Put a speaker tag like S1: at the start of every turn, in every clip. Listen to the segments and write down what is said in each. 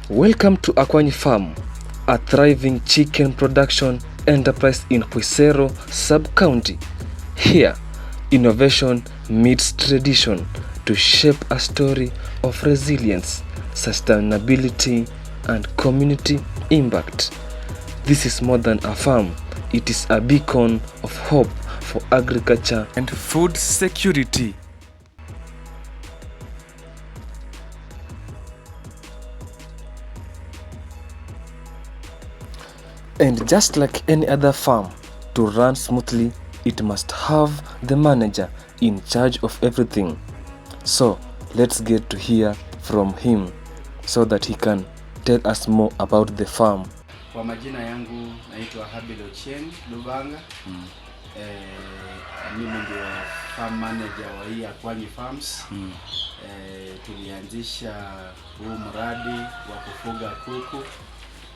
S1: Welcome to Akwany Farm, a thriving chicken production enterprise in Quisero sub-county. Here, innovation meets tradition to shape a story of resilience, sustainability, and community impact. This is more than a farm, it is a beacon of hope for agriculture and food security. And just like any other farm, to run smoothly, it must have the manager in charge of everything. So let's get to hear from him so that he can tell us more about the farm.
S2: Kwa majina yangu naitwa Akwany Chicken Farm. Mimi ndio farm manager wa hii Akwany Farms. Tulianzisha huu mradi wa kufuga kuku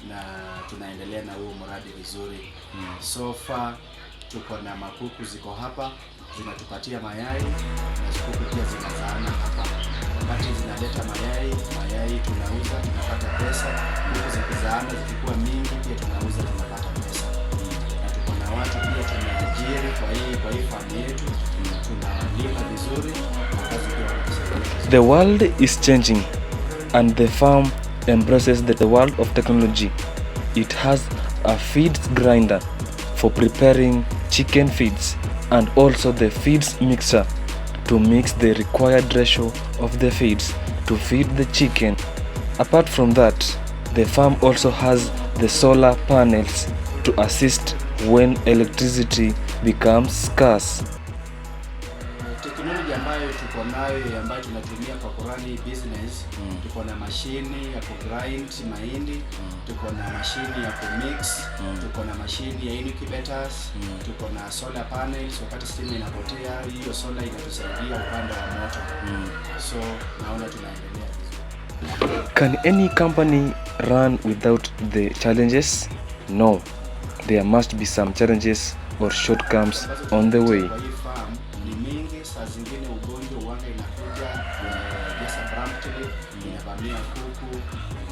S2: na tunaendelea na huu mradi vizuri. So far tuko na makuku ziko hapa zinatupatia mayai na kuku pia zinazaana hapa. Wakati zinaleta mayai tunauza tunapata pesa. Kuku zikizaana zikikuwa mingi pia tunauza tunapata pesa. Na tuko na watu pia tunaajiri kwa hii farm yetu. Tunalipa vizuri na kazi pia wanasaidia.
S1: The world is changing and the farm embraces the world of technology. It has a feed grinder for preparing chicken feeds and also the feeds mixer to mix the required ratio of the feeds to feed the chicken. Apart from that, the farm also has the solar panels to assist when electricity becomes scarce.
S2: Teknolojia ambayo tuko nayo ambayo tunatumia kwa kurani business, tuko na mashini ya kugrind mahindi, tuko na mashini ya kumix, tuko na mashini ya incubators, tuko na solar panels. Wakati stima inapotea, hiyo solar inatusaidia upande wa moto. So naona tunaendelea vizuri.
S1: Can any company run without the challenges? No. There must be some challenges or shortcomings on the way.
S2: Saa zingine ugonjwa uwanga inakuja just abruptly inavamia kuku,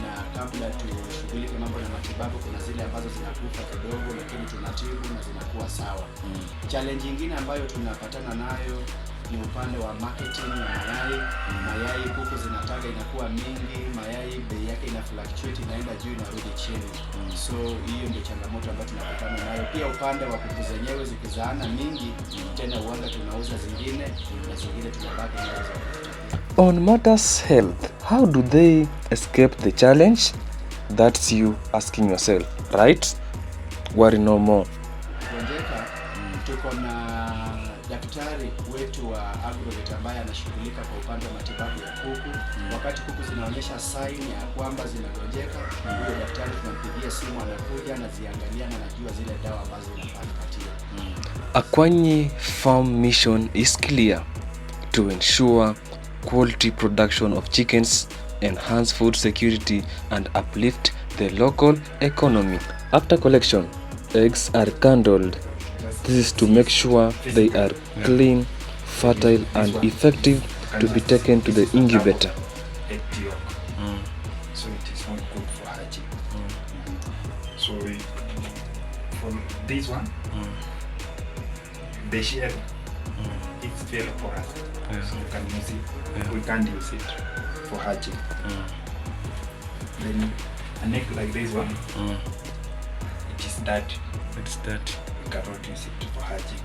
S2: na kabla tushughulike mambo na matibabu kuna zile ambazo zinakufa kidogo, lakini tunatibu na zinakuwa sawa. Challenge nyingine ambayo tunapatana nayo ni upande wa marketing ya mayai. Kuku zinataka inakuwa mingi, mayai bei yake ina fluctuate, inaenda juu inarudi chini. So hiyo ndio changamoto ambayo tunapatana nayo. Pia upande wa kuku zenyewe zikizaana mingi, tena uwanga tunauza zingine na zingine tunabaki nazo.
S1: On matters health, how do they escape the challenge? That's you asking yourself, right? Worry no more.
S2: Tuko na daktari wetu wa agrovet ambaye anashughulika kwa upande wa matibabu ya kuku. Wakati kuku zinaonyesha sign ya kwamba zinagonjeka, huyo daktari tunampigia simu, anakuja na ziangalia na anajua zile dawa ambazo zinafaa kupatia.
S1: Akwany Farm mission is clear: to ensure quality production of chickens, enhance food security, and uplift the local economy. After collection, eggs are candled. This is to make sure they are clean, fertile, and effective to be taken to the incubator.
S3: So it is not good for hatching. So for this one, the shell, it's very porous. So you can use it. We can't use it for hatching. Then an egg like this one, it is dirty.
S1: It's dirty.
S3: You cannot use it for hatching.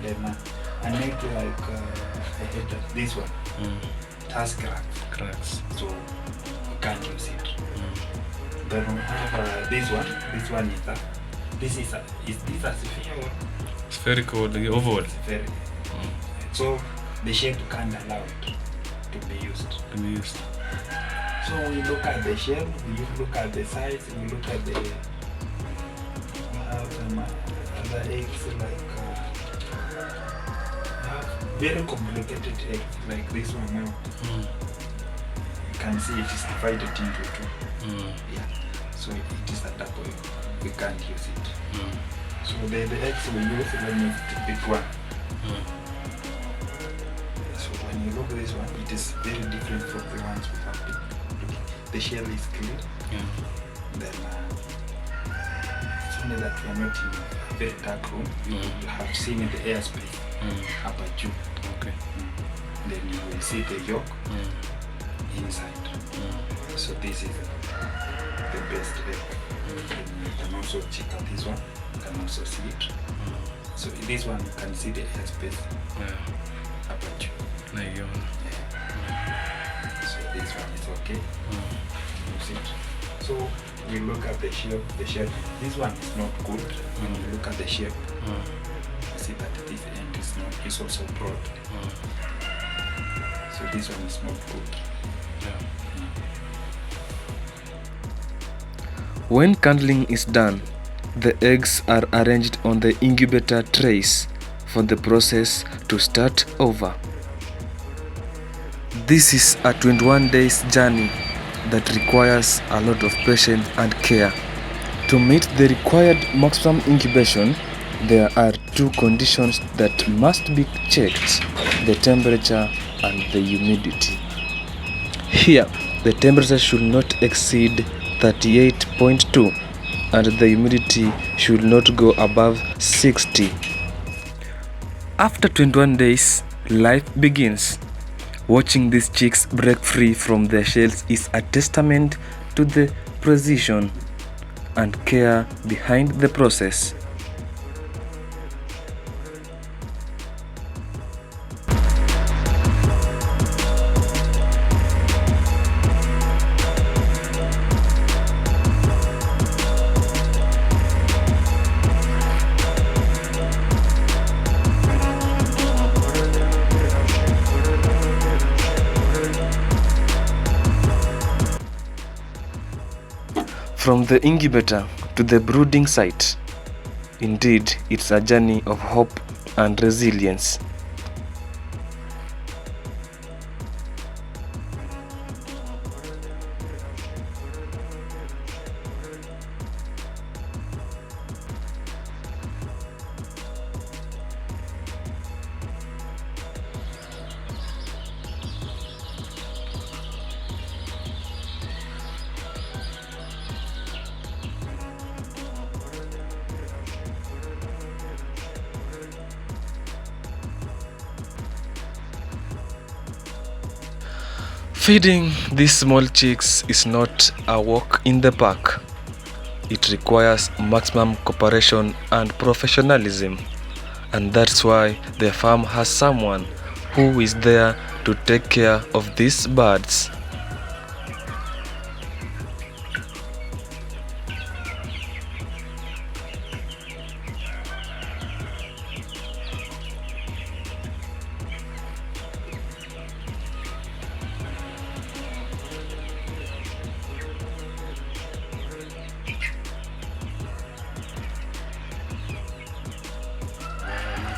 S3: Then an egg like I had this one, it has cracks. So you can't use it. Then we have this one. This one is is this a sphere?
S1: Spherical, the oval.
S3: It's very. So the shape can't allow it to be used. So we look at the shape, we look at the size, we look at the other eggs like very complicated eggs like this one now. You can see it is divided into two. Yeah. So it is a double. We can't use it. So the eggs we use when it's the big one. when you look at this one, it is very different from the ones we have been looking. The shell is clear.
S1: Yeah.
S3: Then it's only that we are not in a very dark room. You will have seen in the airspace upper juu.
S1: Okay.
S3: Then you will see the yolk inside. So this is the best egg. You can also check out this one. You can also see it. So in this one you can see the airspace upper juu.
S1: Naiona.
S3: So this one is okay. You see it. So we look at the shape. The shape. This one is not good. When you look at the shape, you see that this end is not. Is also broad. So this one is not good.
S1: When candling is done, the eggs are arranged on the incubator trays for the process to start over. This is a 21 days journey that requires a lot of patience and care. To meet the required maximum incubation, there are two conditions that must be checked: the temperature and the humidity. Here, the temperature should not exceed 38.2 and the humidity should not go above 60. After 21 days, life begins. Watching these chicks break free from their shells is a testament to the precision and care behind the process. From the incubator to the brooding site, indeed, it's a journey of hope and resilience. Feeding these small chicks is not a walk in the park. It requires maximum cooperation and professionalism, and that's why the farm has someone who is there to take care of these birds.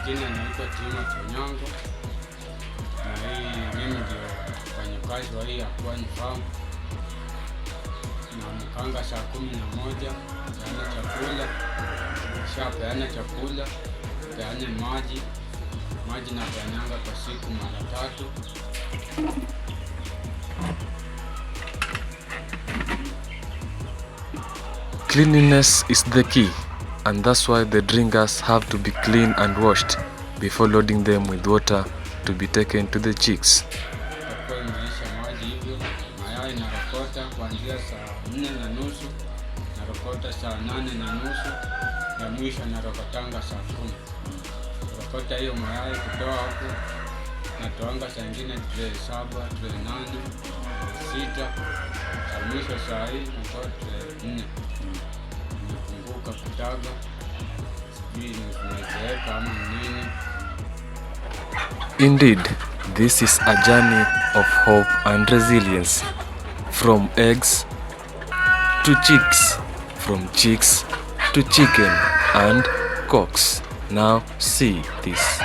S4: Jina naitwa Timo Chonyango na hii mimi ndio mfanyakazi wa hii Akwany Farm. Na mkanga saa 11 peana chakula, peana chakula, peana maji na peananga kwa siku mara 3.
S1: Cleanliness is the key, and that's why the drinkers have to be clean and washed before loading them with water to be taken to the chicks.
S4: Kwa imeisha maji hivyo, mayai narokota kuanzia saa 4:30, narokota saa 8:30, na mwisho narokotanga saa 10. Narokota hiyo mayai kutoa hapo, natoanga saa ingine tray 7, tray 8, 6, na mwisho saa hii natoa tray 4. Nimepunguka kutaga, sijui nimezeeka ama nini.
S1: Indeed, this is a journey of hope and resilience. From eggs to chicks, from chicks to chicken and cocks. Now see this.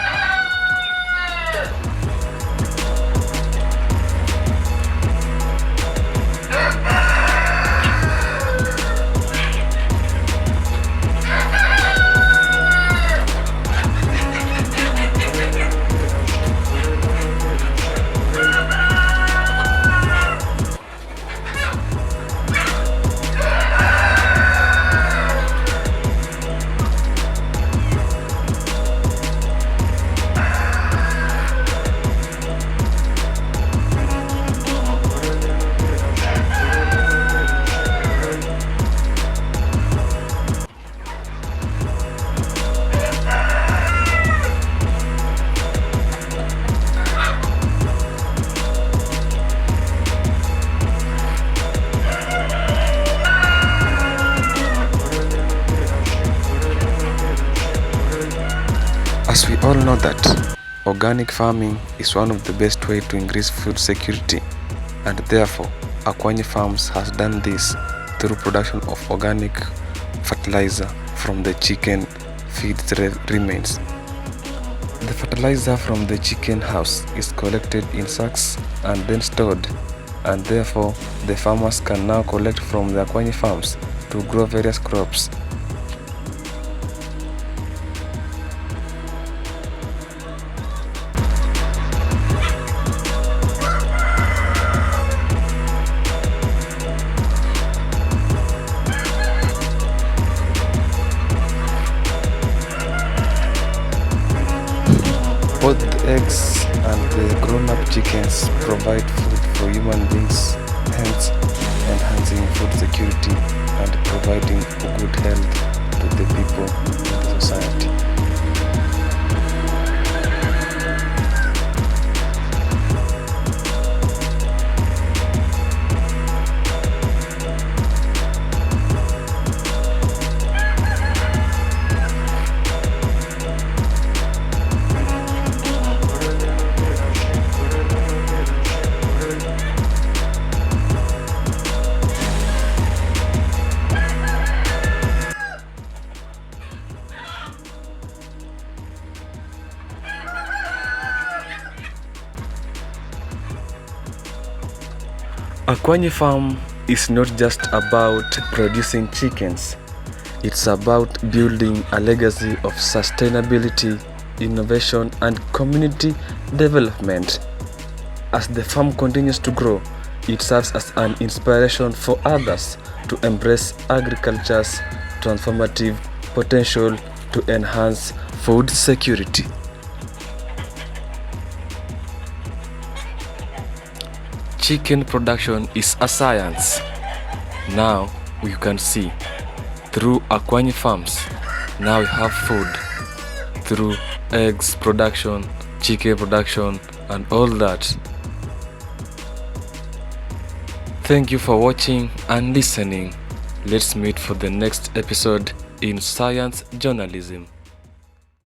S1: Organic farming is one of the best way to increase food security, and therefore Akwany Farms has done this through production of organic fertilizer from the chicken feed remains. The fertilizer from the chicken house is collected in sacks and then stored, and therefore the farmers can now collect from the Akwany Farms to grow various crops. Both the eggs and the grown-up chickens provide food for human beings, hence enhancing food security and providing good health to the people in the society. Akwany Farm is not just about producing chickens, it's about building a legacy of sustainability, innovation and community development. As the farm continues to grow, it serves as an inspiration for others to embrace agriculture's transformative potential to enhance food security. Chicken production is a science. Now you can see, through Akwany Farms, now we have food through eggs production, chicken production and all that. Thank you for watching and listening. Let's meet for the next episode in Science Journalism.